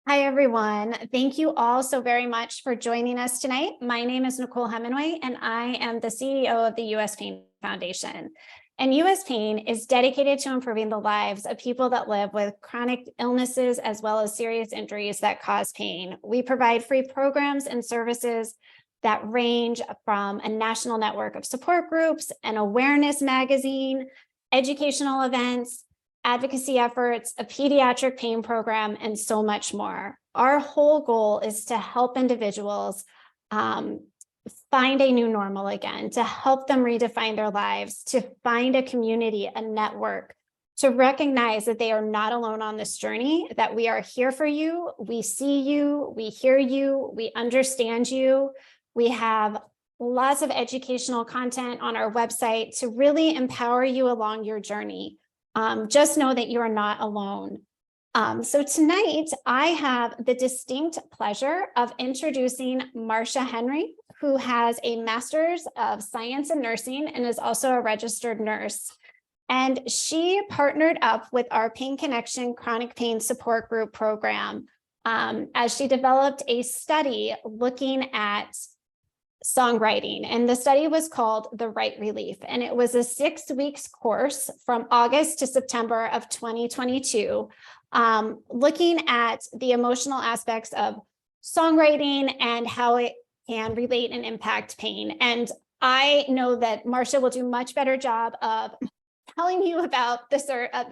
Hi, everyone. Thank you all so very much for joining us tonight. My name is Nicole Hemingway, and I am the CEO of the U.S. Pain Foundation. And U.S. Pain is dedicated to improving the lives of people that live with chronic illnesses as well as serious injuries that cause pain. We provide free programs and services that range from a national network of support groups, an awareness magazine, educational events, advocacy efforts, a pediatric pain program, and so much more. Our whole goal is to help individuals find a new normal again, to help them redefine their lives, to find a community, a network, to recognize that they are not alone on this journey, that we are here for you, we see you, we hear you, we understand you. We have lots of educational content on our website to really empower you along your journey. Just know that you are not alone. So tonight, I have the distinct pleasure of introducing Marcia Henry, who has a Master's of Science in Nursing and is also a registered nurse. And she partnered up with our Pain Connection Chronic Pain Support Group program as she developed a study looking at songwriting. And the study was called The Right Relief. And it was a 6 weeks course from August to September of 2022, looking at the emotional aspects of songwriting and how it can relate and impact pain. And I know that Marcia will do a much better job of telling you about the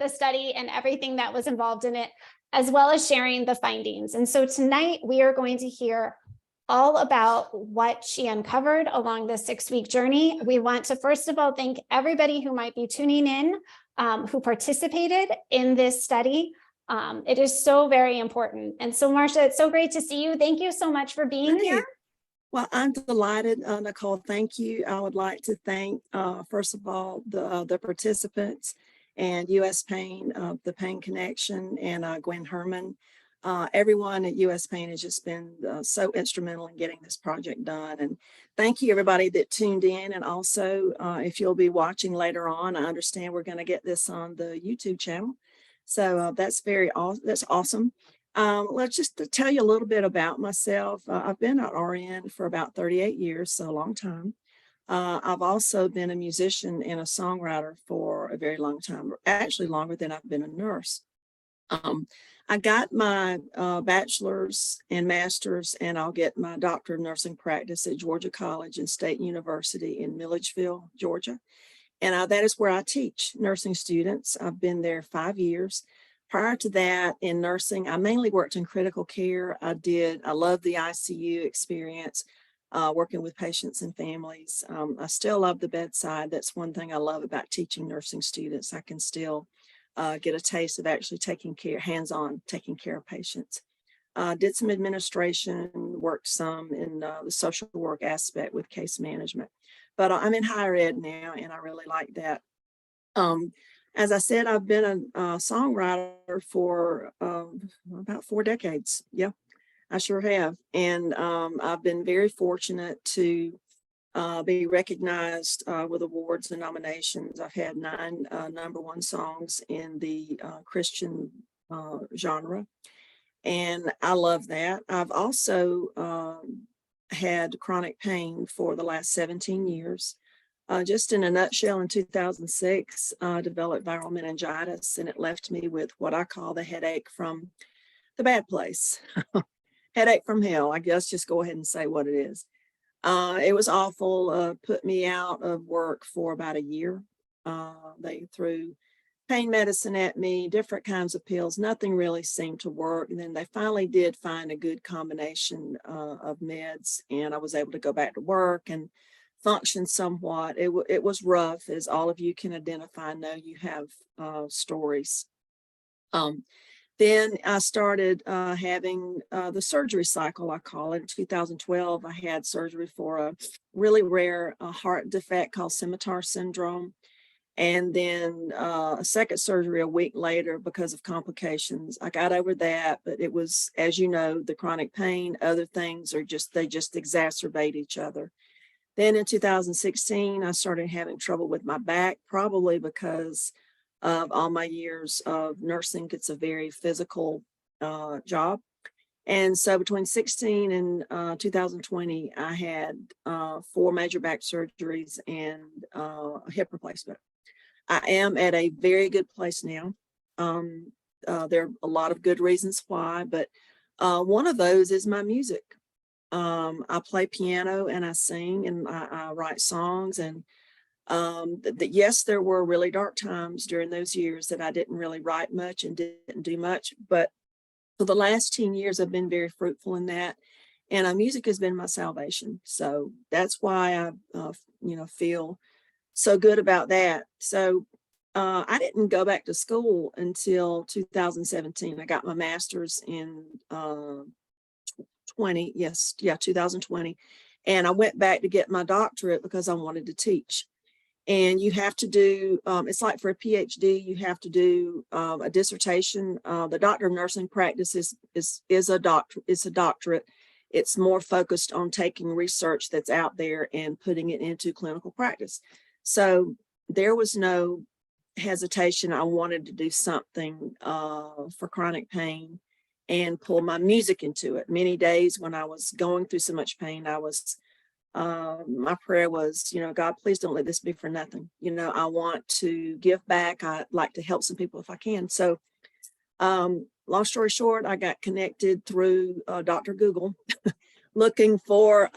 study and everything that was involved in it, as well as sharing the findings. And so tonight we are going to hear all about what she uncovered along this 6-week journey. We want to, first of all, thank everybody who might be tuning in, who participated in this study. It is so very important. And so, Marcia, it's so great to see you. Thank you so much for being here. Well, I'm delighted, Nicole. Thank you. I would like to thank, first of all, the participants and U.S. Pain, the Pain Connection, and Gwen Herman. Everyone at U.S. Pain has just been so instrumental in getting this project done. And thank you, everybody that tuned in. And also, if you'll be watching later on, I understand we're going to get this on the YouTube channel. So that's awesome. Let's just to tell you a little bit about myself. I've been at RN for about 38 years, so a long time. I've also been a musician and a songwriter for a very long time, actually longer than I've been a nurse. I got my bachelor's and master's, and I'll get my doctor of nursing practice at Georgia College and State University in Milledgeville, Georgia. And that is where I teach nursing students. I've been there 5 years. Prior to that, in nursing, I mainly worked in critical care. I love the ICU experience, working with patients and families. I still love the bedside. That's one thing I love about teaching nursing students. I can still get a taste of actually hands-on taking care of patients. Did some administration, worked some in the social work aspect with case management. But I'm in higher ed now, and I really like that. As I said, I've been a songwriter for about 4 decades. Yeah, I sure have. And I've been very fortunate to be recognized with awards and nominations. I've had 9 #1 songs in the Christian genre, and I love that. I've also had chronic pain for the last 17 years. Just in a nutshell, in 2006, I developed viral meningitis, and it left me with what I call the headache from the bad place. Headache from hell, I guess. Just go ahead and say what it is. It was awful, put me out of work for about a year. They threw pain medicine at me, different kinds of pills. Nothing really seemed to work. And then they finally did find a good combination of meds, and I was able to go back to work and function somewhat. It was rough, as all of you can identify. I know you have stories. Then I started having the surgery cycle, I call it. In 2012, I had surgery for a really rare heart defect called scimitar syndrome. And then a second surgery a week later because of complications. I got over that, but it was, as you know, the chronic pain, other things they just exacerbate each other. Then in 2016, I started having trouble with my back, probably because of all my years of nursing. It's a very physical job. And so between 16 and 2020, I had 4 major back surgeries and a hip replacement. I am at a very good place now. There are a lot of good reasons why, but one of those is my music. I play piano and I sing and I write songs. And yes, there were really dark times during those years that I didn't really write much and didn't do much. But for the last 10 years, I've been very fruitful in that. And music has been my salvation. So that's why I, feel so good about that. So I didn't go back to school until 2017. I got my master's in 2020. And I went back to get my doctorate because I wanted to teach. And you have to do, it's like for a PhD, you have to do a dissertation. The doctor of nursing practice is a doctorate. It's more focused on taking research that's out there and putting it into clinical practice. So there was no hesitation. I wanted to do something for chronic pain and pull my music into it. Many days when I was going through so much pain, my prayer was, God, please don't let this be for nothing. I want to give back. I'd like to help some people if I can. So long story short, I got connected through Dr. Google looking for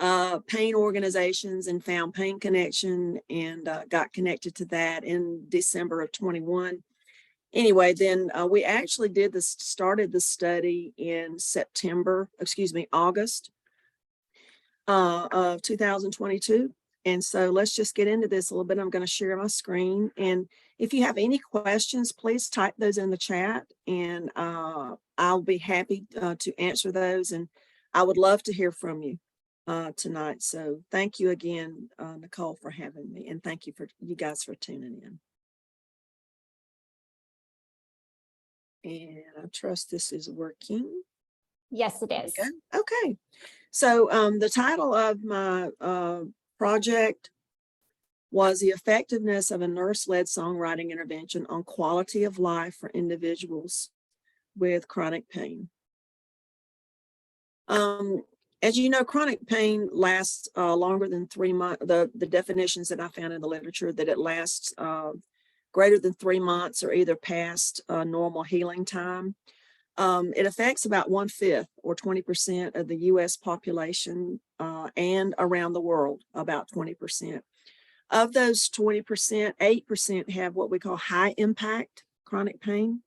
pain organizations and found Pain Connection and got connected to that in December of 21. Anyway, then we actually started the study in August of 2022. And so let's just get into this a little bit. I'm going to share my screen. And if you have any questions, please type those in the chat and I'll be happy to answer those. And I would love to hear from you tonight. So thank you again, Nicole, for having me. And thank you for you guys for tuning in. And I trust this is working. Yes, it is. Okay. So the title of my project was The Effectiveness of a Nurse-Led Songwriting Intervention on Quality of Life for Individuals with Chronic Pain. As you know, chronic pain lasts longer than 3 months. The definitions that I found in the literature that it lasts greater than 3 months or either past normal healing time. It affects about 1/5 or 20% of the US population and around the world, about 20%. Of those 20%, 8% have what we call high impact chronic pain.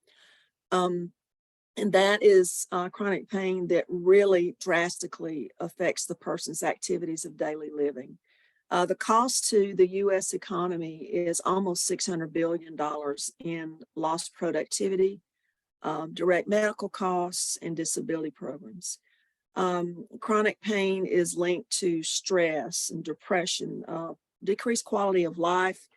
And that is chronic pain that really drastically affects the person's activities of daily living. The cost to the US economy is almost $600 billion in lost productivity, direct medical costs, and disability programs. Chronic pain is linked to stress and depression, decreased quality of life.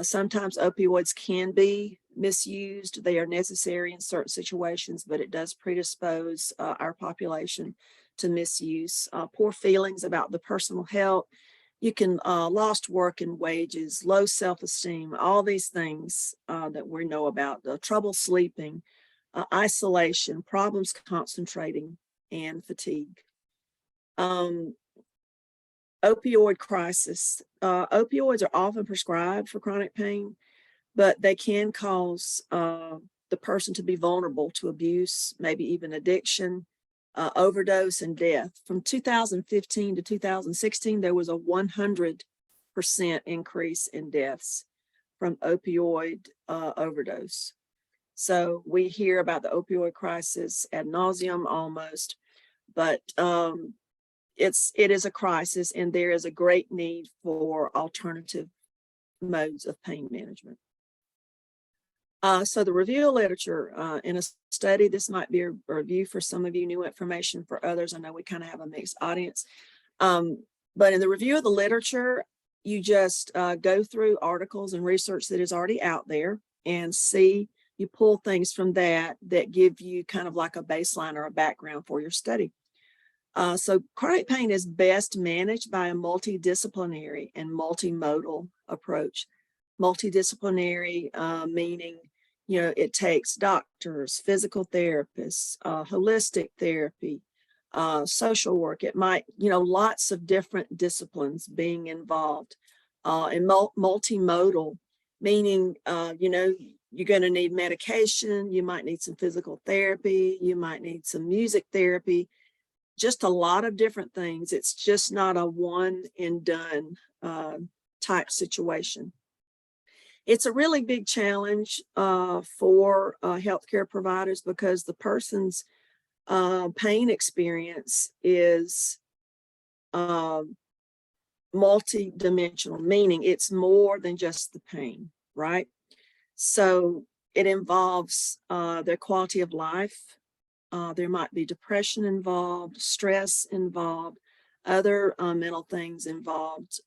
Sometimes opioids can be misused. They are necessary in certain situations, but it does predispose our population to misuse. Poor feelings about the personal health. You can lost work and wages, low self-esteem, all these things that we know about, trouble sleeping, isolation, problems concentrating, and fatigue. Opioid crisis. Opioids are often prescribed for chronic pain, but they can cause the person to be vulnerable to abuse, maybe even addiction, overdose, and death. From 2015 to 2016, there was a 100% increase in deaths from opioid overdose. So we hear about the opioid crisis ad nauseum almost, but it is a crisis, and there is a great need for alternative modes of pain management. So the review of literature in a study, this might be a review for some of you, new information for others. I know we kind of have a mixed audience. But in the review of the literature, you just go through articles and research that is already out there and see, you pull things from that give you kind of like a baseline or a background for your study. So chronic pain is best managed by a multidisciplinary and multimodal approach. Multidisciplinary meaning, it takes doctors, physical therapists, holistic therapy, social work. It might, lots of different disciplines being involved, and multimodal, meaning, you're going to need medication, you might need some physical therapy, you might need some music therapy, just a lot of different things. It's just not a one and done type situation. It's a really big challenge for healthcare providers because the person's pain experience is multi-dimensional, meaning it's more than just the pain, right? So it involves their quality of life. There might be depression involved, stress involved, other mental things involved,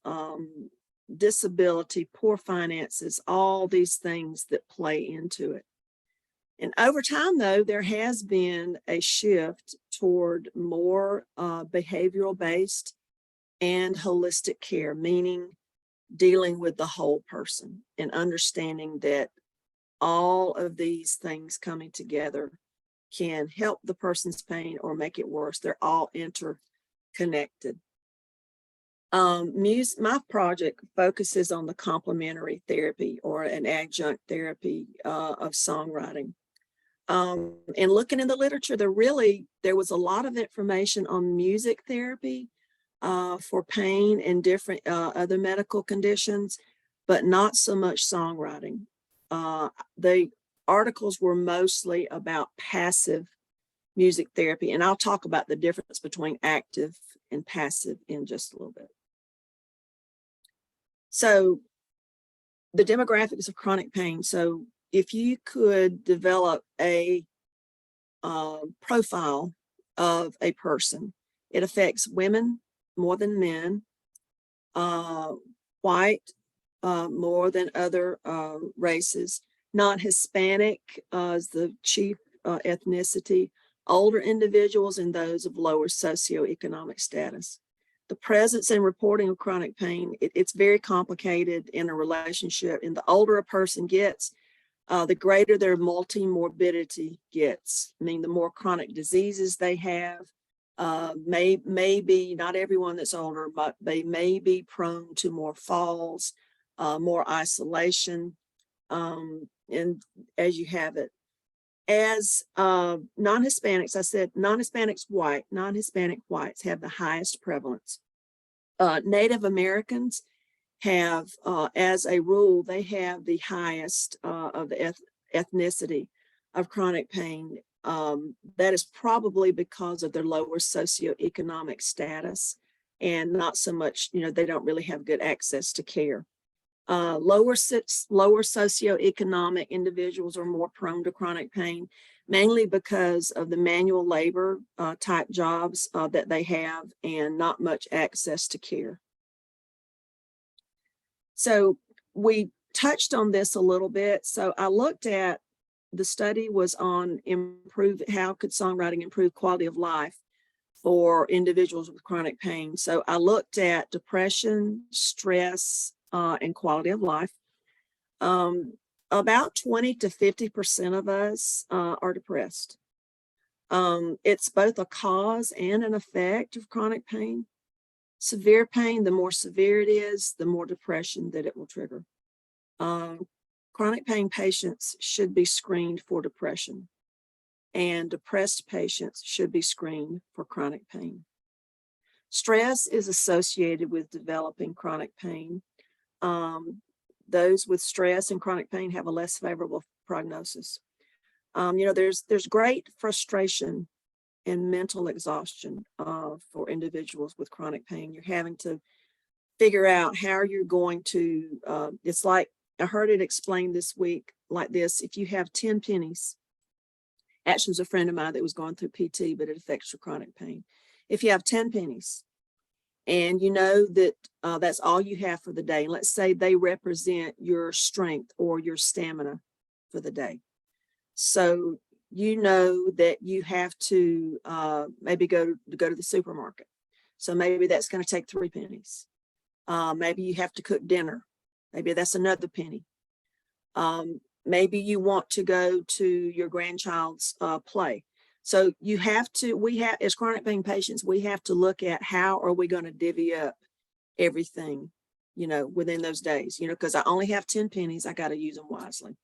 disability, poor finances, all these things that play into it. And over time, though, there has been a shift toward more behavioral-based and holistic care, meaning dealing with the whole person and understanding that all of these things coming together can help the person's pain or make it worse. They're all interconnected. My project focuses on the complementary therapy or an adjunct therapy of songwriting. And looking in the literature, there was a lot of information on music therapy for pain and different other medical conditions, but not so much songwriting. The articles were mostly about passive music therapy, and I'll talk about the difference between active and passive in just a little bit. So the demographics of chronic pain. So if you could develop a profile of a person, it affects women more than men, white more than other races, non-Hispanic is the chief ethnicity, older individuals, and those of lower socioeconomic status. The presence and reporting of chronic pain, it's very complicated in a relationship. And the older a person gets, the greater their multi-morbidity gets. I mean, the more chronic diseases they have, maybe not everyone that's older, but they may be prone to more falls, more isolation, and as you have it. As non-Hispanics, I said non-Hispanic whites have the highest prevalence. Native Americans have, as a rule, they have the highest of the ethnicity of chronic pain. That is probably because of their lower socioeconomic status and not so much, they don't really have good access to care. Lower socioeconomic individuals are more prone to chronic pain, mainly because of the manual labor type jobs that they have and not much access to care. So we touched on this a little bit. So I looked at, the study was on how could songwriting improve quality of life for individuals with chronic pain. So I looked at depression, stress, and quality of life. About 20 to 50% of us are depressed. It's both a cause and an effect of chronic pain. Severe pain, the more severe it is, the more depression that it will trigger. Chronic pain patients should be screened for depression, and depressed patients should be screened for chronic pain. Stress is associated with developing chronic pain. Those with stress and chronic pain have a less favorable prognosis. There's great frustration and mental exhaustion for individuals with chronic pain. You're having to figure out how you're going to, it's like, I heard it explained this week like this: if you have 10 pennies, actually it was a friend of mine that was going through PT, but it affects your chronic pain. If you have 10 pennies and you know that that's all you have for the day, let's say they represent your strength or your stamina for the day. So you know that you have to maybe go to the supermarket. So maybe that's going to take 3 pennies. Maybe you have to cook dinner. Maybe that's another penny. Maybe you want to go to your grandchild's play. So you have to, we have, as chronic pain patients, we have to look at how are we going to divvy up everything, you know, within those days, you know, because I only have 10 pennies. I got to use them wisely.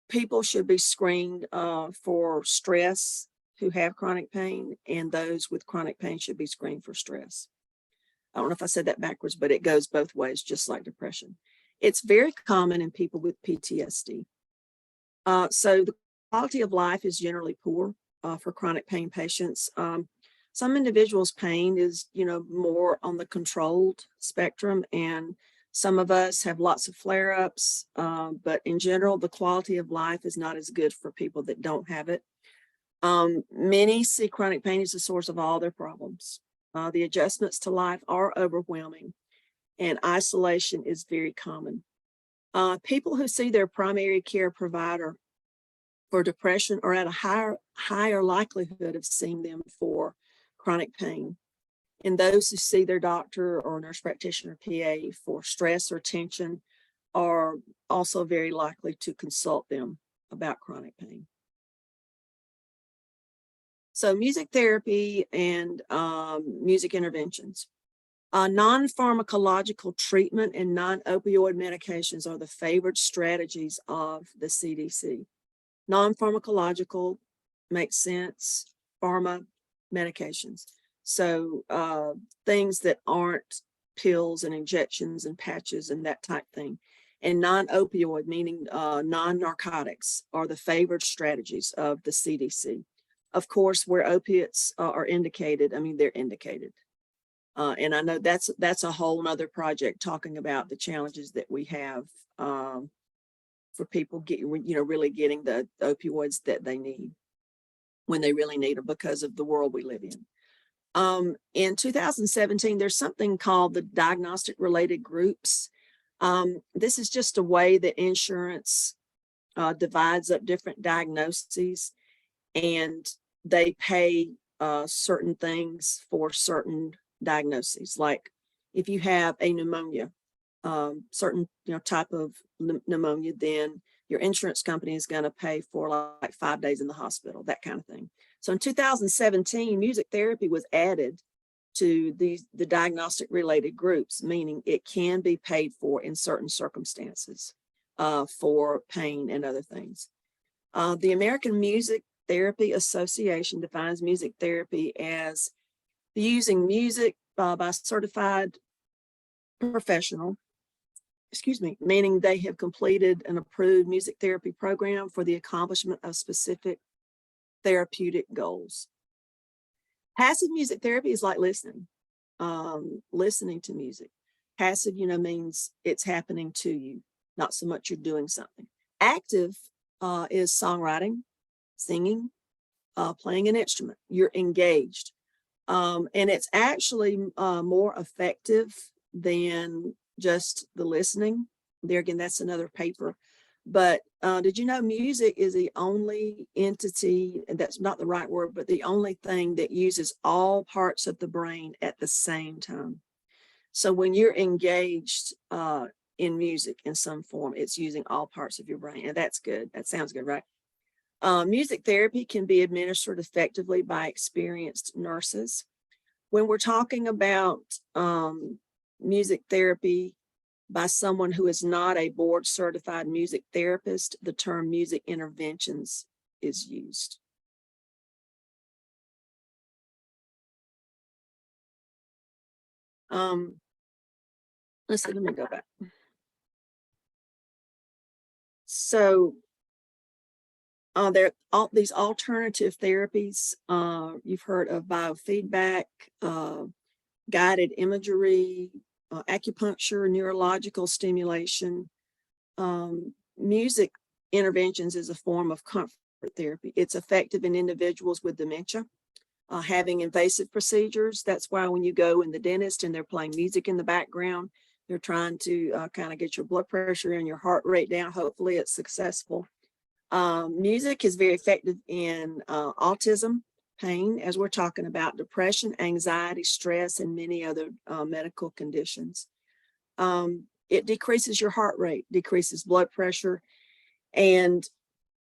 People should be screened for stress who have chronic pain, and those with chronic pain should be screened for stress. I don't know if I said that backwards, but it goes both ways, just like depression. It's very common in people with PTSD. So the quality of life is generally poor for chronic pain patients. Some individuals' pain is, you know, more on the controlled spectrum, and some of us have lots of flare-ups, but in general, the quality of life is not as good for people that don't have it. Many see chronic pain as the source of all their problems. The adjustments to life are overwhelming, and isolation is very common. People who see their primary care provider for depression are at a higher likelihood of seeing them for chronic pain. And those who see their doctor or nurse practitioner PA for stress or tension are also very likely to consult them about chronic pain. So music therapy and music interventions. Non-pharmacological treatment and non-opioid medications are the favored strategies of the CDC. Non-pharmacological makes sense, pharma medications. So things that aren't pills and injections and patches and that type thing. And non-opioid, meaning non-narcotics, are the favored strategies of the CDC. Of course, where opiates are indicated, I mean, they're indicated. And I know that's a whole nother project talking about the challenges that we have for people really getting the opioids that they need when they really need them because of the world we live in. In 2017, there's something called the diagnostic related groups. This is just a way that insurance divides up different diagnoses, and they pay certain things for certain diagnoses. Like if you have a pneumonia, certain type of pneumonia, then your insurance company is going to pay for like 5 days in the hospital, that kind of thing. So in 2017, music therapy was added to the diagnostic related groups, meaning it can be paid for in certain circumstances for pain and other things. The American Music Therapy Association defines music therapy as using music by a certified professional, meaning they have completed an approved music therapy program for the accomplishment of specific therapeutic goals. Passive music therapy is like listening to music. Passive, means it's happening to you, not so much you're doing something. Active is songwriting, singing, playing an instrument. You're engaged. And it's actually more effective than just the listening. There again, that's another paper. But did you know music is the only entity, and that's not the right word, but the only thing that uses all parts of the brain at the same time. So when you're engaged in music in some form, it's using all parts of your brain, and that's good. That sounds good, right? Music therapy can be administered effectively by experienced nurses. When we're talking about music therapy by someone who is not a board certified music therapist, the term music interventions is used. Let's see, let me go back. So there are these alternative therapies. You've heard of biofeedback, guided imagery, acupuncture, neurological stimulation. Music interventions is a form of comfort therapy. It's effective in individuals with dementia, having invasive procedures. That's why when you go in the dentist and they're playing music in the background, they're trying to kind of get your blood pressure and your heart rate down. Hopefully it's successful. Music is very effective in autism, pain, as we're talking about, depression, anxiety, stress, and many other medical conditions. It decreases your heart rate, decreases blood pressure, and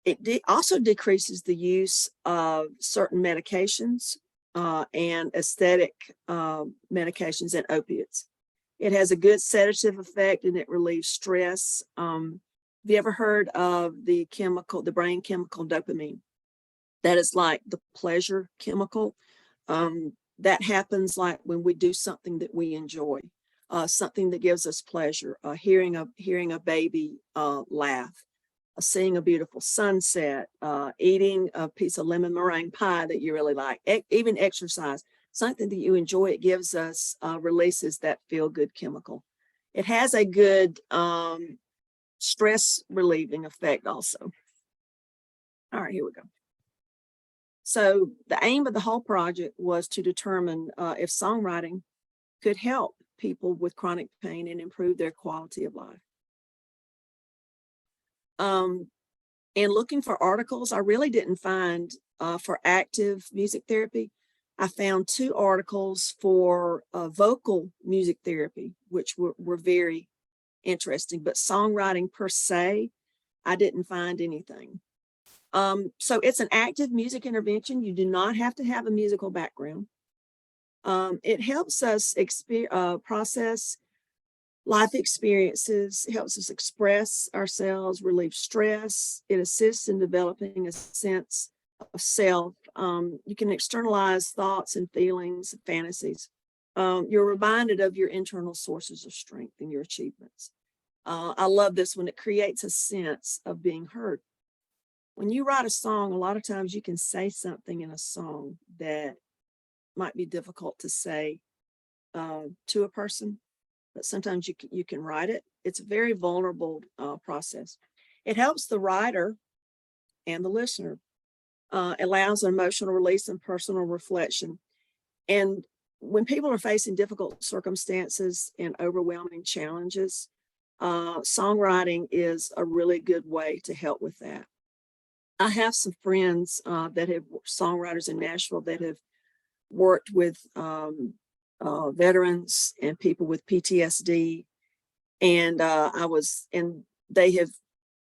It also decreases the use of certain medications and aesthetic medications and opiates. It has a good sedative effect and it relieves stress. Have you ever heard of the brain chemical dopamine? That is like the pleasure chemical. That happens like when we do something that we enjoy, something that gives us pleasure, hearing a baby laugh, seeing a beautiful sunset, eating a piece of lemon meringue pie that you really like, even exercise, something that you enjoy. It gives us, releases that feel-good chemical. It has a good stress relieving effect also. All right, here we go. So the aim of the whole project was to determine if songwriting could help people with chronic pain and improve their quality of life. And looking for articles, I really didn't find for active music therapy. I found 2 articles for vocal music therapy, which were very interesting, but songwriting per se, I didn't find anything. So it's an active music intervention. You do not have to have a musical background. It helps us process life experiences. It helps us express ourselves, relieve stress. It assists in developing a sense of self. You can externalize thoughts and feelings, fantasies. You're reminded of your internal sources of strength and your achievements. I love this one. It creates a sense of being heard. When you write a song, a lot of times you can say something in a song that might be difficult to say to a person, but sometimes you can write it. It's a very vulnerable process. It helps the writer and the listener. Allows an emotional release and personal reflection. And when people are facing difficult circumstances and overwhelming challenges, songwriting is a really good way to help with that. I have some friends that have songwriters in Nashville that have worked with veterans and people with PTSD, and they have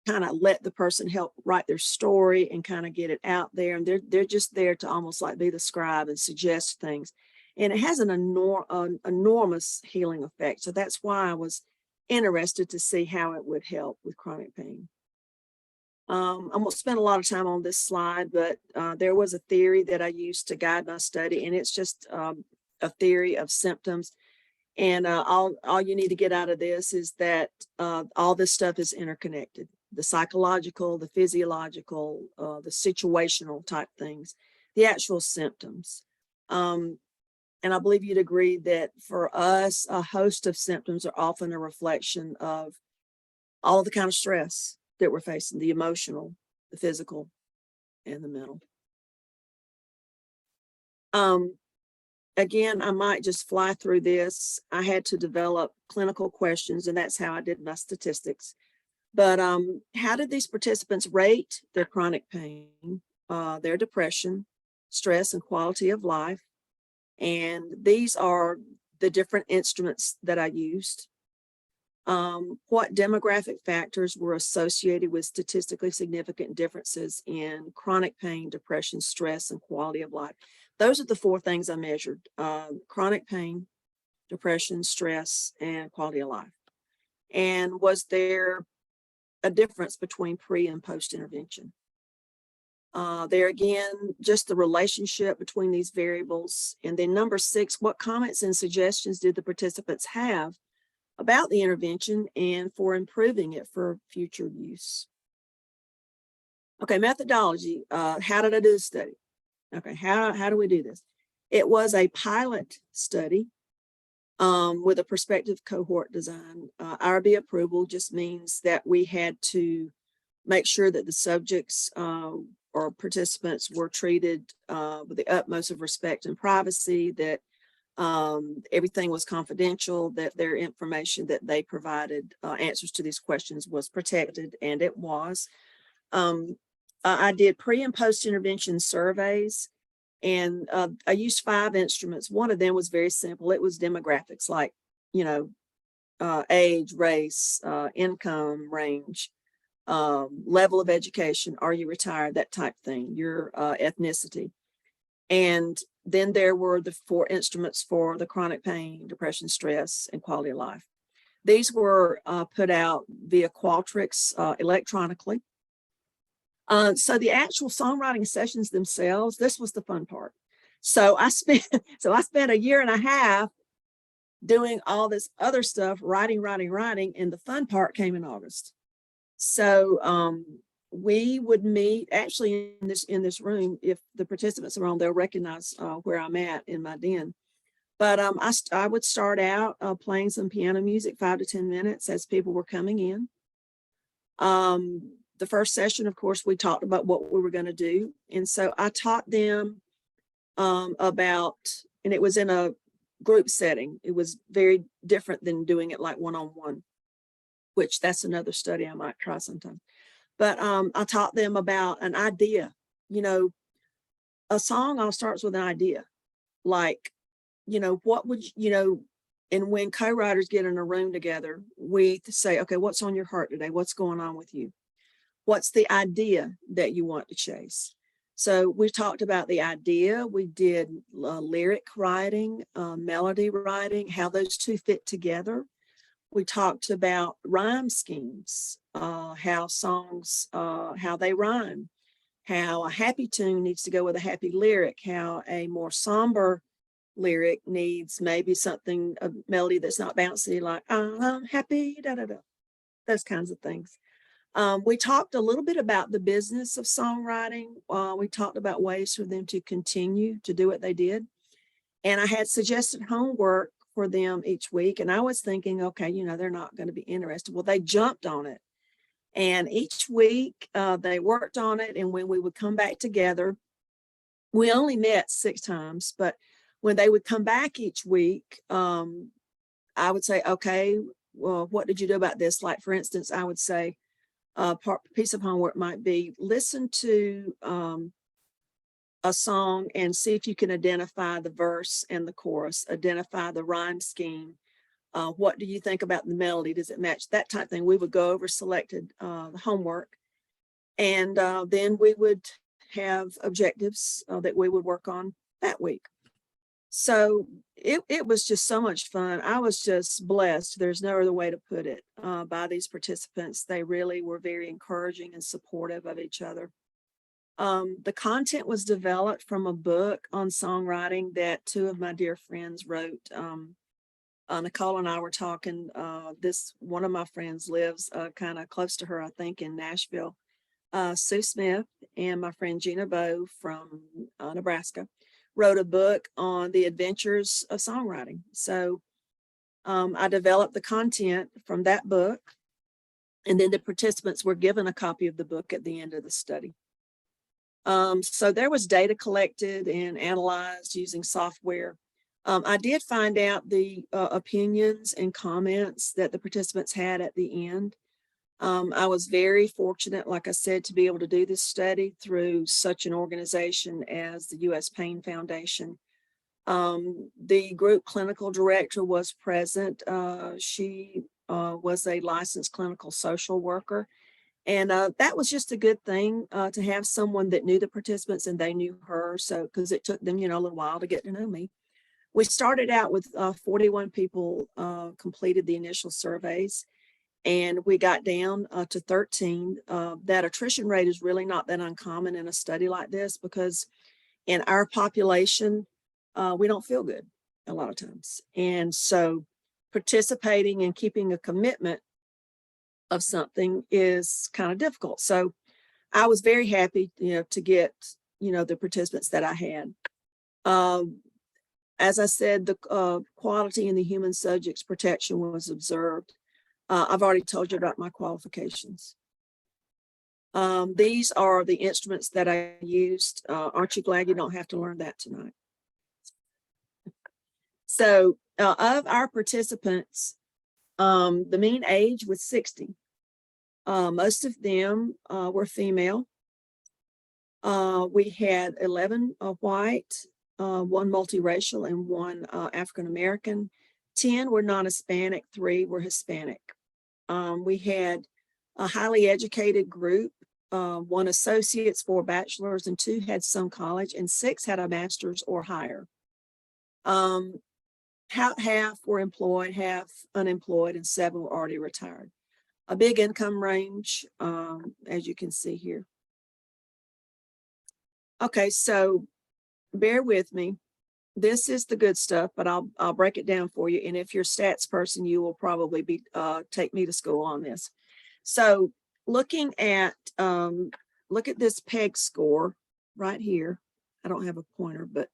kind of let the person help write their story and kind of get it out there, and they're just there to almost like be the scribe and suggest things, and it has an enormous healing effect. So that's why I was interested to see how it would help with chronic pain. I'm going to spend a lot of time on this slide, but there was a theory that I used to guide my study, and it's just a theory of symptoms. And all you need to get out of this is that all this stuff is interconnected. The psychological, the physiological, the situational type things, the actual symptoms. And I believe you'd agree that for us, a host of symptoms are often a reflection of all of the kind of stress that we're facing, the emotional, the physical, and the mental. Again, I might just fly through this. I had to develop clinical questions, and that's how I did my statistics. But how did these participants rate their chronic pain, their depression, stress, and quality of life? And these are the different instruments that I used. What demographic factors were associated with statistically significant differences in chronic pain, depression, stress, and quality of life? Those are the 4 things I measured: chronic pain, depression, stress, and quality of life. And was there a difference between pre and post intervention? There again, just the relationship between these variables. And then number 6, what comments and suggestions did the participants have about the intervention and for improving it for future use? Okay, methodology. How did I do the study? Okay, how do we do this? It was a pilot study with a prospective cohort design. IRB approval just means that we had to make sure that the subjects or participants were treated with the utmost of respect and privacy, that everything was confidential, that their information that they provided, answers to these questions, was protected, and it was. I did pre and post intervention surveys, and I used 5 instruments. One of them was very simple. It was demographics, like, age, race, income range. level of education, are you retired, that type thing, your ethnicity. And then there were the 4 instruments for the chronic pain, depression, stress, and quality of life. These were put out via Qualtrics electronically. So the actual songwriting sessions themselves, this was the fun part. So I spent a year and a half doing all this other stuff, writing, and the fun part came in August. So we would meet actually in this room. If the participants are on, they'll recognize where I'm at in my den. But I would start out playing some piano music, 5 to 10 minutes as people were coming in. The first session, of course, we talked about what we were going to do. And so I taught them about, and it was in a group setting. It was very different than doing it like one-on-one, which that's another study I might try sometime. But I taught them about an idea. You know, a song all starts with an idea. Like, you know, what would you know, and when co-writers get in a room together, we say, okay, what's on your heart today? What's going on with you? What's the idea that you want to chase? So we talked about the idea. We did lyric writing, melody writing, how those two fit together. We talked about rhyme schemes, how songs, how they rhyme, how a happy tune needs to go with a happy lyric, how a more somber lyric needs maybe something, a melody that's not bouncy, like I'm happy, da da da, those kinds of things. We talked a little bit about the business of songwriting. We talked about ways for them to continue to do what they did. And I had suggested homework for them each week. And I was thinking, okay, you know, they're not going to be interested. Well, they jumped on it. And each week they worked on it. And when we would come back together, we only met 6 times, but when they would come back each week, I would say, okay, well, what did you do about this? Like, for instance, I would say, piece of homework might be listen to a song and see if you can identify the verse and the chorus, identify the rhyme scheme. What do you think about the melody? Does it match? That type of thing. We would go over selected homework, and then we would have objectives that we would work on that week. So it was just so much fun. I was just blessed. There's no other way to put it by these participants. They really were very encouraging and supportive of each other. The content was developed from a book on songwriting that 2 of my dear friends wrote. Nicole and I were talking. One of my friends lives kind of close to her, I think, in Nashville. Sue Smith and my friend Gina Bowe from Nebraska wrote a book on the adventures of songwriting. So I developed the content from that book, and then the participants were given a copy of the book at the end of the study. So there was data collected and analyzed using software. I did find out the opinions and comments that the participants had at the end. I was very fortunate, like I said, to be able to do this study through such an organization as the U.S. Pain Foundation. The group clinical director was present. She was a licensed clinical social worker. And that was just a good thing to have someone that knew the participants and they knew her. So, because it took them, you know, a little while to get to know me. We started out with 41 people completed the initial surveys. And we got down to 13. That attrition rate is really not that uncommon in a study like this, because in our population, we don't feel good a lot of times. And so participating and keeping a commitment of something is kind of difficult. So I was very happy, you know, to get, you know, the participants that I had. As I said, the quality in the human subjects protection was observed. I've already told you about my qualifications. These are the instruments that I used. Aren't you glad you don't have to learn that tonight? So of our participants, the mean age was 60. Most of them were female. We had 11 white, 1 multiracial, and 1 African-American. 10 were non-Hispanic, 3 were Hispanic. We had a highly educated group, 1 associates, 4 bachelors, and 2 had some college, and 6 had a master's or higher. Half were employed, half unemployed, and 7 were already retired. A big income range, as you can see here. Okay, so bear with me. This is the good stuff, but I'll break it down for you. And if you're a stats person, you will probably be take me to school on this. So looking at look at this PEG score right here. I don't have a pointer, but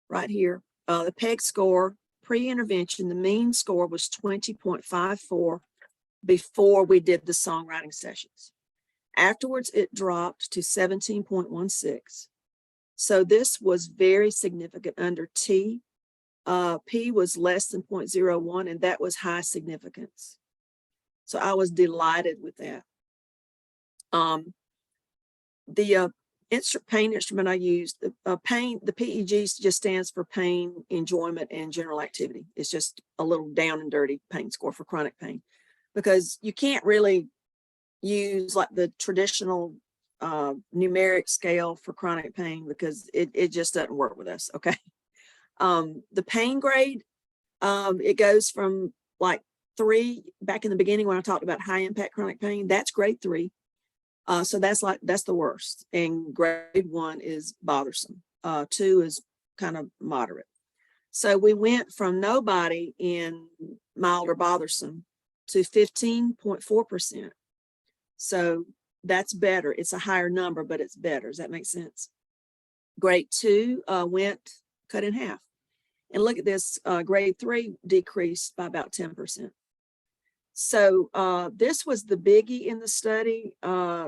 right here, the PEG score pre-intervention, the mean score was 20.54 before we did the songwriting sessions. Afterwards, it dropped to 17.16. So this was very significant under T. P was less than 0.01, and that was high significance. So I was delighted with that. The pain instrument I used, the PEG just stands for pain, enjoyment, and general activity. It's just a little down and dirty pain score for chronic pain, because you can't really use like the traditional numeric scale for chronic pain, because it just doesn't work with us. Okay. The pain grade, it goes from like 3 back in the beginning when I talked about high impact chronic pain. That's grade 3. So that's the worst. And grade 1 is bothersome. 2 is kind of moderate. So we went from nobody in mild or bothersome to 15.4%. So that's better. It's a higher number, but it's better. Does that make sense? Grade 2 cut in half. And look at this, grade 3 decreased by about 10%. So this was the biggie in the study.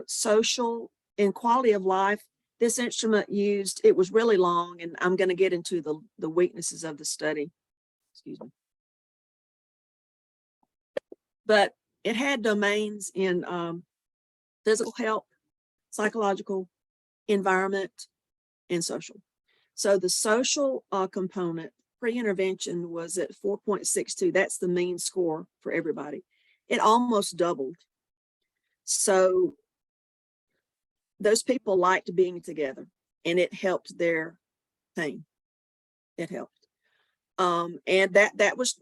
Social and quality of life, this instrument used, it was really long, and I'm going to get into the weaknesses of the study. Excuse me. But it had domains in physical health, psychological, environment, and social. So the social component pre-intervention was at 4.62. That's the mean score for everybody. It almost doubled. So those people liked being together, and it helped their pain. It helped. And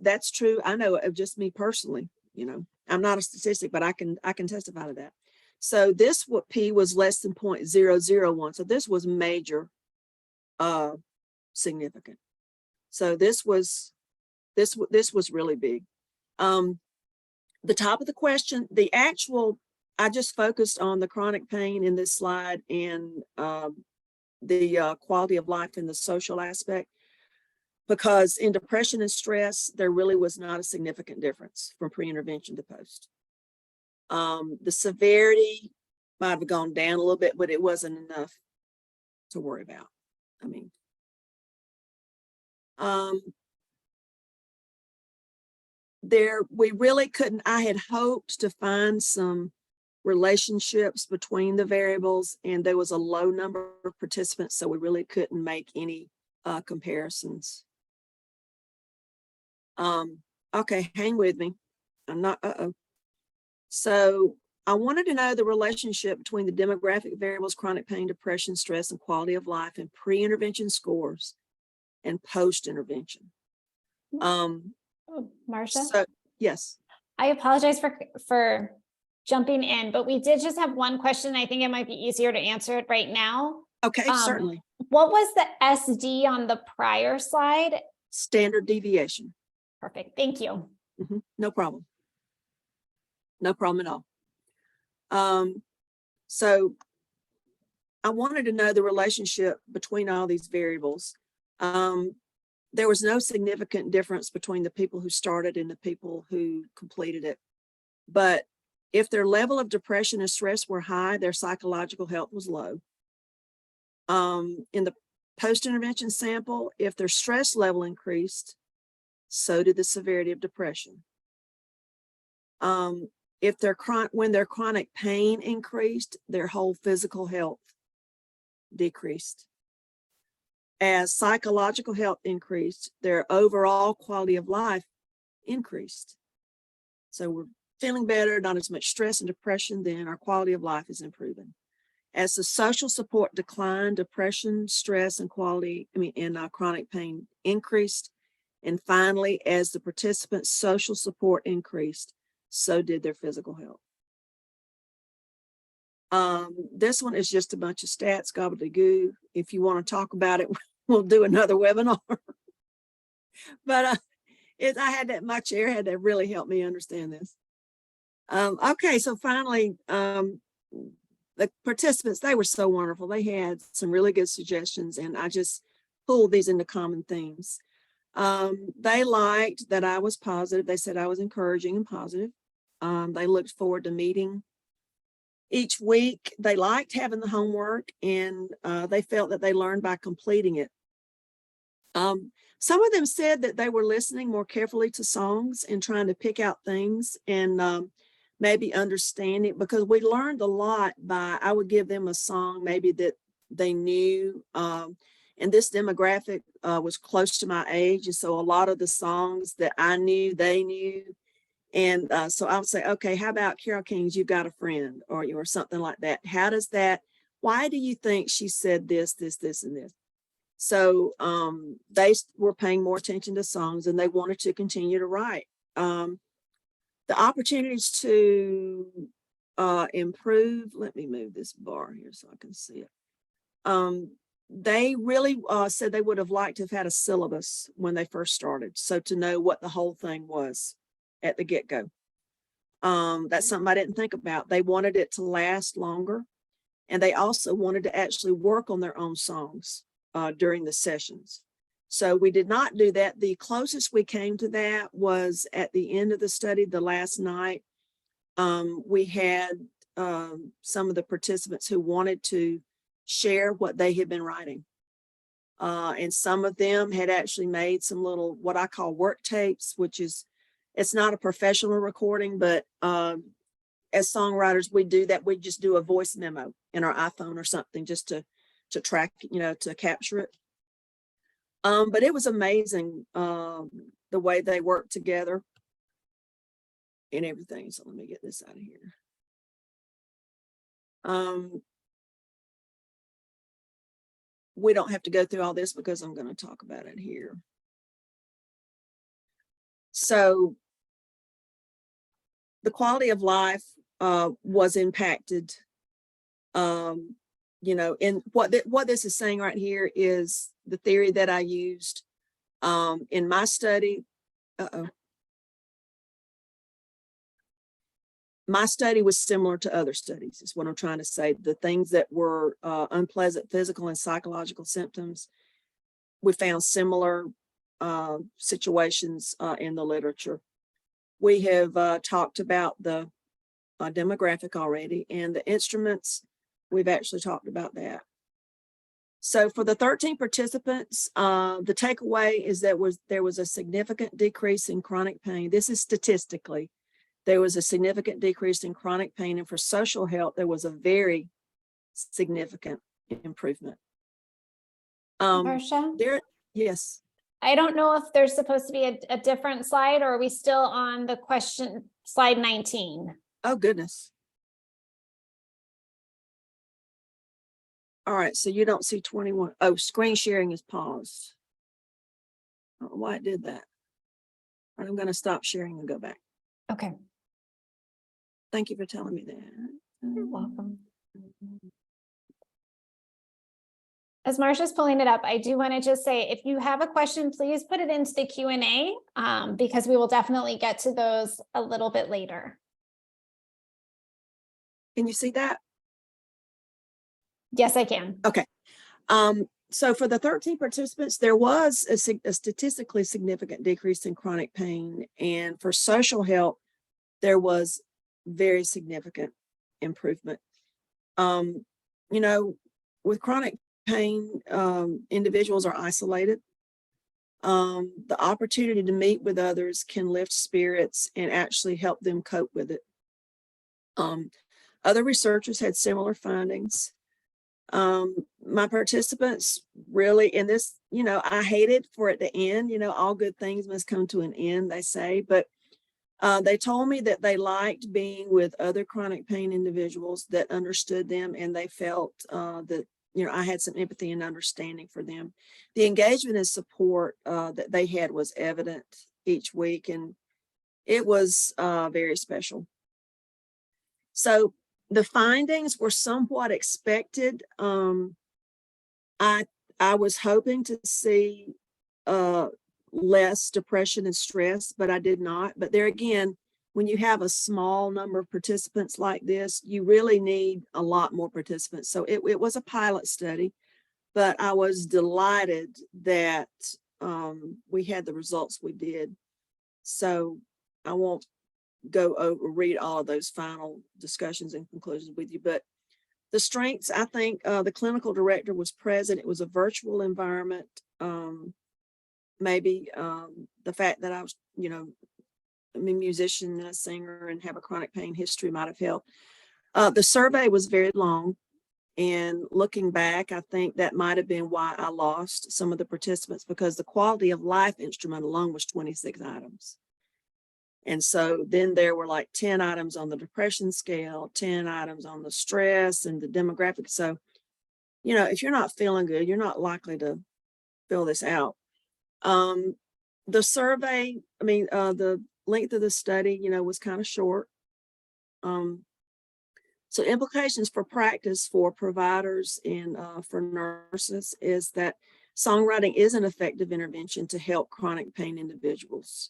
that's true. I know of just me personally, you know, I'm not a statistic, but I can testify to that. So this P was less than 0.001. So this was major significant. So this was really big. The top of the question, I just focused on the chronic pain in this slide and the quality of life and the social aspect, because in depression and stress, there really was not a significant difference from pre-intervention to post. The severity might have gone down a little bit, but it wasn't enough to worry about. I mean, we really couldn't. I had hoped to find some relationships between the variables, and there was a low number of participants, so we really couldn't make any comparisons. Okay, hang with me. I'm not, So I wanted to know the relationship between the demographic variables, chronic pain, depression, stress, and quality of life, and pre-intervention scores and post-intervention. Marcia? So, yes. I apologize for jumping in, but we did just have one question. I think it might be easier to answer it right now. Okay, certainly. What was the SD on the prior slide? Standard deviation. Perfect. Thank you. No problem. No problem at all. So I wanted to know the relationship between all these variables. There was no significant difference between the people who started and the people who completed it. But if their level of depression and stress were high, their psychological health was low. In the post-intervention sample, if their stress level increased, so did the severity of depression. When their chronic pain increased, their whole physical health decreased. As psychological health increased, their overall quality of life increased. So we're feeling better, not as much stress and depression, then our quality of life is improving. As the social support declined, depression, stress, and chronic pain increased. And finally, as the participants' social support increased, so did their physical health. This one is just a bunch of stats, gobbledygook. If you want to talk about it, we'll do another webinar. But my chair had to really help me understand this. Okay, so finally, the participants, they were so wonderful. They had some really good suggestions, and I just pulled these into common themes. They liked that I was positive. They said I was encouraging and positive. They looked forward to meeting each week. They liked having the homework, and they felt that they learned by completing it. Some of them said that they were listening more carefully to songs and trying to pick out things and maybe understand it, because we learned a lot by, I would give them a song maybe that they knew. And this demographic was close to my age. And so a lot of the songs that I knew, they knew. And so I would say, okay, how about Carole King's You've Got a Friend, or something like that? How does that, why do you think she said this, and this? So they were paying more attention to songs, and they wanted to continue to write. The opportunities to improve, let me move this bar here so I can see it. They really said they would have liked to have had a syllabus when they first started, so to know what the whole thing was at the get-go. That's something I didn't think about. They wanted it to last longer, and they also wanted to actually work on their own songs during the sessions. So we did not do that. The closest we came to that was at the end of the study, the last night. We had some of the participants who wanted to share what they had been writing. And some of them had actually made some little, what I call work tapes, which is, it's not a professional recording, but as songwriters, we do that. We just do a voice memo in our iPhone or something just to track, to capture it. But it was amazing the way they worked together and everything. So let me get this out of here. We don't have to go through all this because I'm going to talk about it here. So the quality of life was impacted. And what this is saying right here is the theory that I used in my study. My study was similar to other studies, is what I'm trying to say. The things that were unpleasant physical and psychological symptoms, we found similar situations in the literature. We have talked about the demographic already, and the instruments, we've actually talked about that. So for the 13 participants, the takeaway is that there was a significant decrease in chronic pain. This is statistically. There was a significant decrease in chronic pain, and for social health, there was a very significant improvement. Marcia? Yes. I don't know if there's supposed to be a different slide, or are we still on the question, slide 19? Oh, goodness. All right, so you don't see 21. Oh, screen sharing is paused. I don't know why it did that. I'm going to stop sharing and go back. Okay. Thank you for telling me that. You're welcome. As Marcia's pulling it up, I do want to just say, if you have a question, please put it into the Q&A because we will definitely get to those a little bit later. Can you see that? Yes, I can. Okay. So for the 13 participants, there was a statistically significant decrease in chronic pain. And for social health, there was very significant improvement. With chronic pain, individuals are isolated. The opportunity to meet with others can lift spirits and actually help them cope with it. Other researchers had similar findings. My participants really in this, I hated for it to end, all good things must come to an end, they say, but They told me that they liked being with other chronic pain individuals that understood them, and they felt that, you know, I had some empathy and understanding for them. The engagement and support that they had was evident each week, and it was very special. So the findings were somewhat expected. I was hoping to see less depression and stress, but I did not. But there again, when you have a small number of participants like this, you really need a lot more participants. So it was a pilot study, but I was delighted that we had the results we did. So I won't go over, read all of those final discussions and conclusions with you, but the strengths, I think the clinical director was present. It was a virtual environment. Maybe the fact that I was, you know, I'm a musician and a singer and have a chronic pain history might have helped. The survey was very long. And looking back, I think that might have been why I lost some of the participants, because the quality of life instrument alone was 26 items. And so then there were like 10 items on the depression scale, 10 items on the stress and the demographics. So, you know, if you're not feeling good, you're not likely to fill this out. The survey, I mean, the length of the study, you know, was kind of short. So implications for practice for providers and for nurses is that songwriting is an effective intervention to help chronic pain individuals.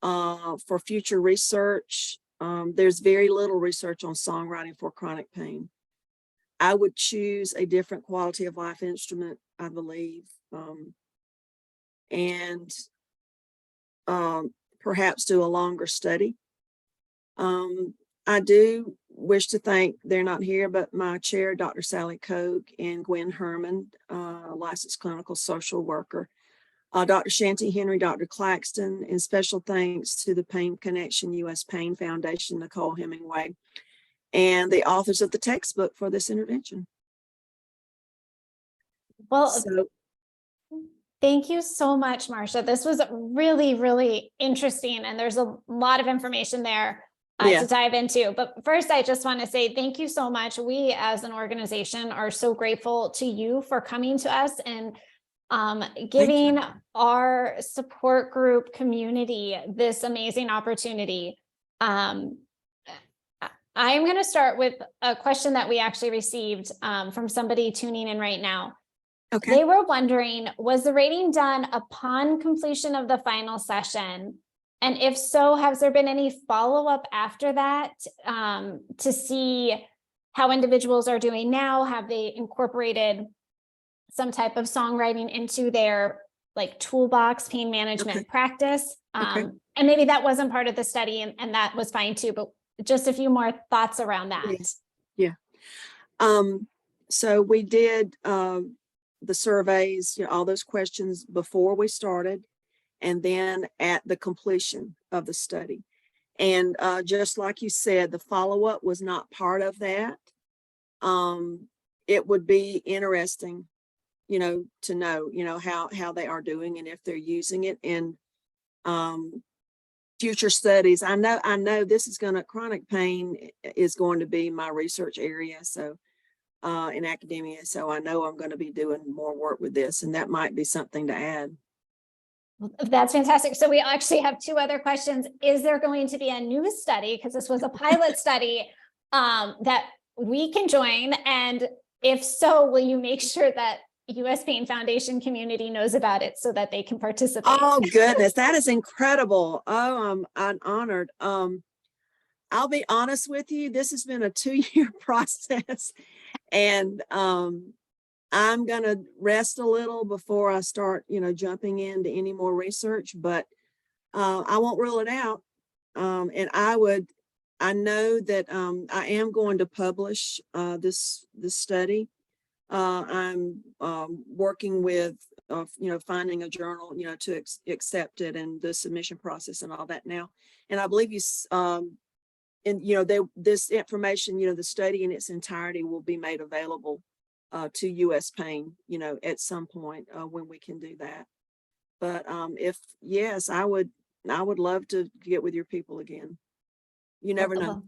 For future research, there's very little research on songwriting for chronic pain. I would choose a different quality of life instrument, I believe, and perhaps do a longer study. I do wish to thank, they're not here, but my chair, Dr. Sally Koch, and Gwen Herman, licensed clinical social worker, Dr. Shanti Henry, Dr. Claxton, and special thanks to the Pain Connection U.S. Pain Foundation, Nicole Hemingway, and the authors of the textbook for this intervention. Well, so, thank you so much, Marcia. This was really, really interesting, and there's a lot of information there to dive into. But first, I just want to say thank you so much. We as an organization are so grateful to you for coming to us and giving our support group community this amazing opportunity. I'm going to start with a question that we actually received from somebody tuning in right now. Okay. They were wondering, was the rating done upon completion of the final session? And if so, has there been any follow-up after that to see how individuals are doing now? Have they incorporated some type of songwriting into their like toolbox pain management practice? And maybe that wasn't part of the study, and that was fine too, but just a few more thoughts around that. Yeah. So we did the surveys, you know, all those questions before we started, and then at the completion of the study. And just like you said, the follow-up was not part of that. It would be interesting, you know, to know, you know, how they are doing and if they're using it in future studies. I know this is chronic pain is going to be my research area. So in academia. So I know I'm going to be doing more work with this, and that might be something to add. That's fantastic. So we actually have two other questions. Is there going to be a new study, because this was a pilot study, that we can join? And if so, will you make sure that U.S. Pain Foundation community knows about it so that they can participate? Oh, goodness, that is incredible. Oh, I'm honored. I'll be honest with you, this has been a 2-year process, and I'm going to rest a little before I start, you know, jumping into any more research, but I won't rule it out. And I know that I am going to publish this study. I'm working with, you know, finding a journal, you know, to accept it, and the submission process and all that now. And I believe and, you know, this information, you know, the study in its entirety will be made available to U.S. Pain, you know, at some point when we can do that. But if yes, I would I would love to get with your people again. You never know.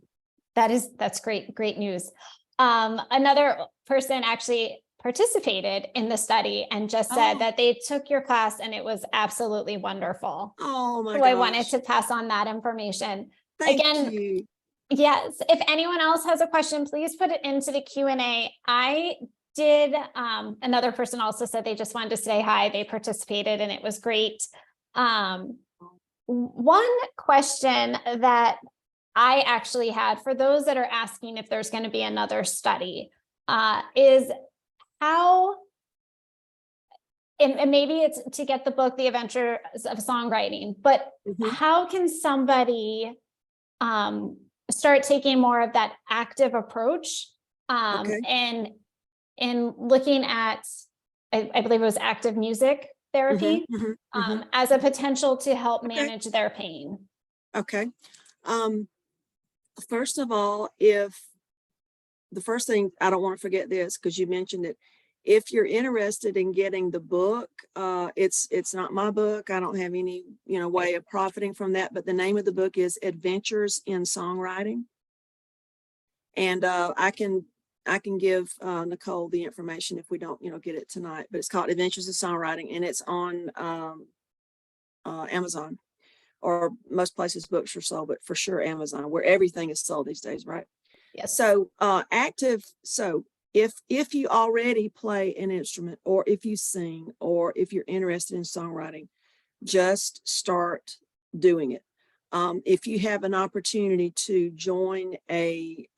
That's great news. Another person actually participated in the study and just said that they took your class and it was absolutely wonderful. Oh my So gosh. I wanted to pass on that information. Thank Again, you. yes, if anyone else has a question, please put it into the Q&A. I did, another person also said they just wanted to say hi. They participated and it was great. One question that I actually had for those that are asking if there's going to be another study is how, and maybe it's to get the book, The Adventures of Songwriting, but how can somebody start taking more of that active approach and looking at, I believe it was active music therapy as a potential to help manage their pain? Okay. First of all, the first thing, I don't want to forget this because you mentioned it. If you're interested in getting the book, it's not my book. I don't have any, way of profiting from that. But the name of the book is Adventures in Songwriting. And I can give Nicole the information if we don't, get it tonight. But it's called Adventures in Songwriting, and it's on Amazon, or most places books are sold, but for sure Amazon, where everything is sold these days, right? Yes. So so if you already play an instrument, or if you sing, or if you're interested in songwriting, just start doing it. If you have an opportunity to join a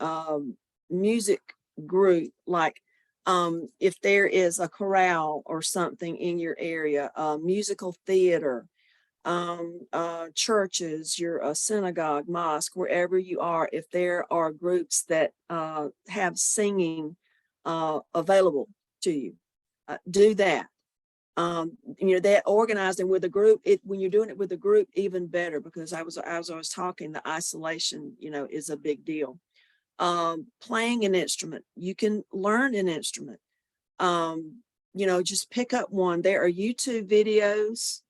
music group, like if there is a chorale or something in your area, musical theater, churches, your synagogue, mosque, wherever you are, if there are groups that have singing available to you, do that. That organizing with a group, when you're doing it with a group, even better, because as I was talking, the isolation, is a big deal. Playing an instrument, you can learn an instrument. Just pick up one. There are YouTube videos.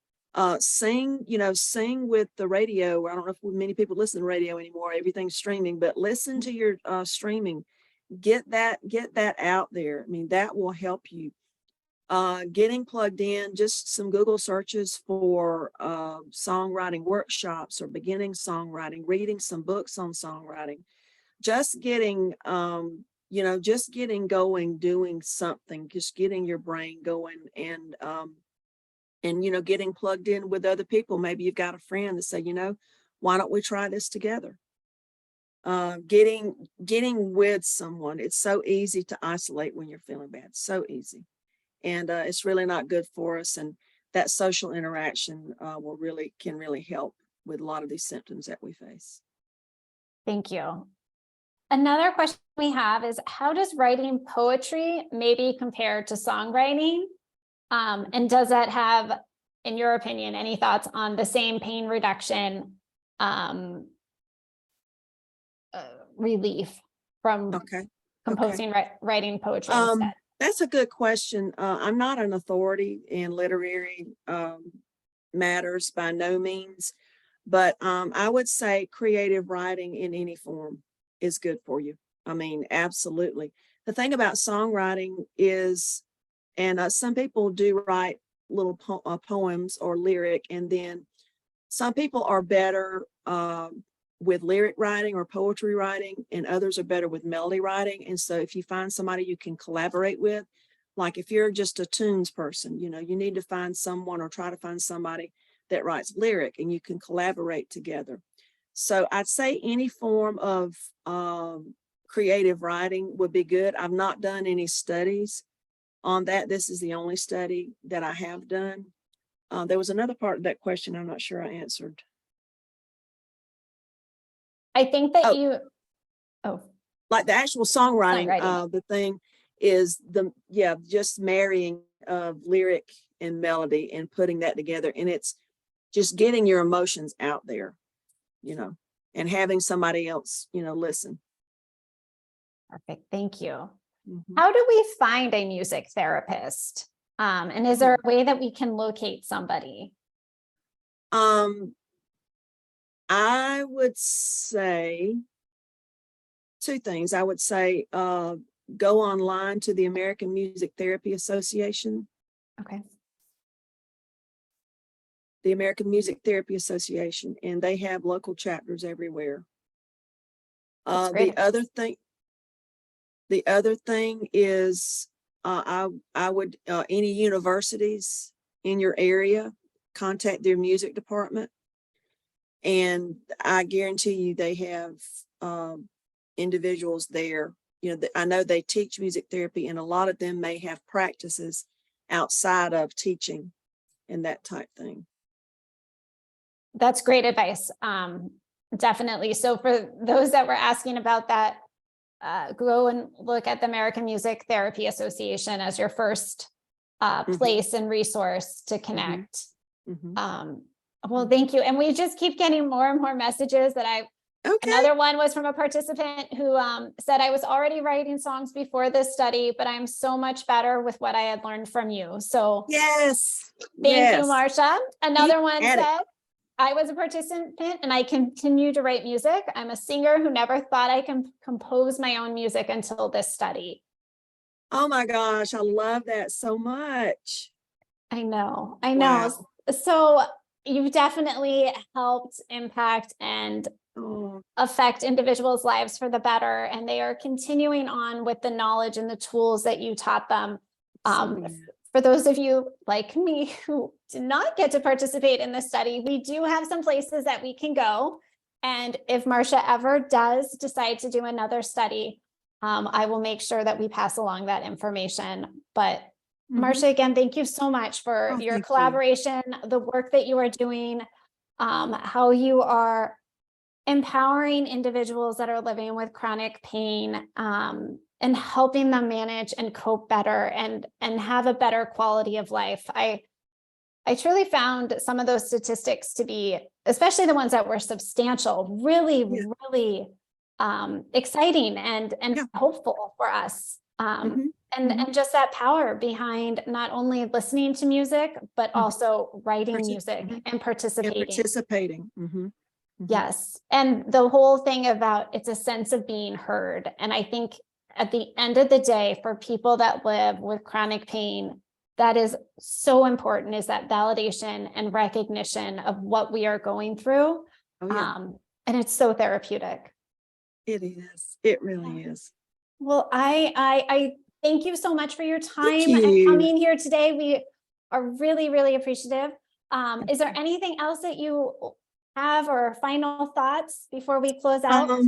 Sing with the radio. I don't know if many people listen to radio anymore. Everything's streaming, but listen to your streaming. Get that out there. I mean, that will help you. Getting plugged in, just some Google searches for songwriting workshops or beginning songwriting, reading some books on songwriting, just getting going, doing something, just getting your brain going, and getting plugged in with other people. Maybe you've got a friend that say, why don't we try this together? Getting with someone. It's so easy to isolate when you're feeling bad. So easy. And it's really not good for us. And that social interaction can really help with a lot of these symptoms that we face. Thank you. Another question we have is, how does writing poetry maybe compare to songwriting? And does that have, in your opinion, any thoughts on the same pain reduction relief from composing, writing poetry instead? That's a good question. I'm not an authority in literary matters by no means, but I would say creative writing in any form is good for you. I mean, absolutely. The thing about songwriting is, and some people do write little poems or lyric, and then some people are better with lyric writing or poetry writing, and others are better with melody writing. And so if you find somebody you can collaborate with, like if you're just a tunes person, you need to find someone, or try to find somebody that writes lyric, and you can collaborate together. So I'd say any form of creative writing would be good. I've not done any studies on that. This is the only study that I have done. There was another part of that question I'm not sure I answered. I think that like the actual songwriting. The thing is just marrying lyric and melody and putting that together, and it's just getting your emotions out there, and having somebody else, listen. Perfect. Thank you. How do we find a music therapist? And is there a way that we can locate somebody? I would say two things. I would say go online to the American Music Therapy Association. Okay. The American Music Therapy Association, and they have local chapters everywhere. That's great. The other thing is I would any universities in your area, contact their music department, and I guarantee you they have individuals there. You know, I know they teach music therapy, and a lot of them may have practices outside of teaching and that type thing. That's great advice. Definitely. So for those that were asking about that, go and look at the American Music Therapy Association as your first place and resource to connect. Well, thank you. And we just keep getting more and more messages that another one was from a participant who said, I was already writing songs before this study, but I'm so much better with what I had learned from you. So yes, thank you, Marcia. Another one said, I was a participant and I continue to write music. I'm a singer who never thought I can compose my own music until this study. Oh my gosh, I love that so much. I know. Wow. So you've definitely helped impact and affect individuals' lives for the better, and they are continuing on with the knowledge and the tools that you taught them. For those of you like me who did not get to participate in this study, we do have some places that we can go. And if Marcia ever does decide to do another study, I will make sure that we pass along that information. But Marcia, again, thank you so much for your collaboration, the work that you are doing, how you are empowering individuals that are living with chronic pain, and helping them manage and cope better and have a better quality of life. I truly found some of those statistics to be, especially the ones that were substantial, really exciting and hopeful for us. And just that power behind not only listening to music, but also writing music and participating. Yes. And the whole thing about it's a sense of being heard. And I think at the end of the day, for people that live with chronic pain, that is so important, is that validation and recognition of what we are going through. And it's so therapeutic. It is. It really is. Well, I thank you so much for your time and coming here today. We are really, really appreciative. Is there anything else that you have or final thoughts before we close out?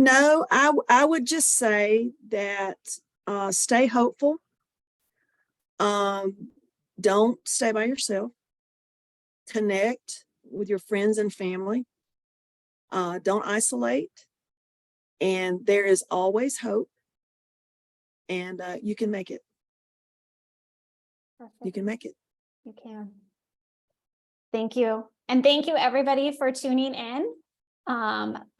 No, I would just say that stay hopeful. Don't stay by yourself. Connect with your friends and family. Don't isolate. And there is always hope. And you can make it. Perfect. You can make it. You can. Thank you. And thank you everybody for tuning in.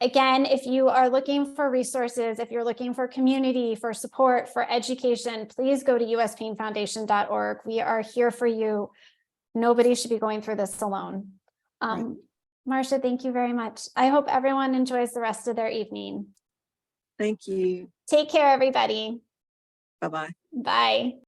Again, if you are looking for resources, if you're looking for community, for support, for education, please go to uspainfoundation.org. We are here for you. Nobody should be going through this alone. Marcia, thank you very much. I hope everyone enjoys the rest of their evening. Thank you. Take care, everybody. Bye-bye. Bye.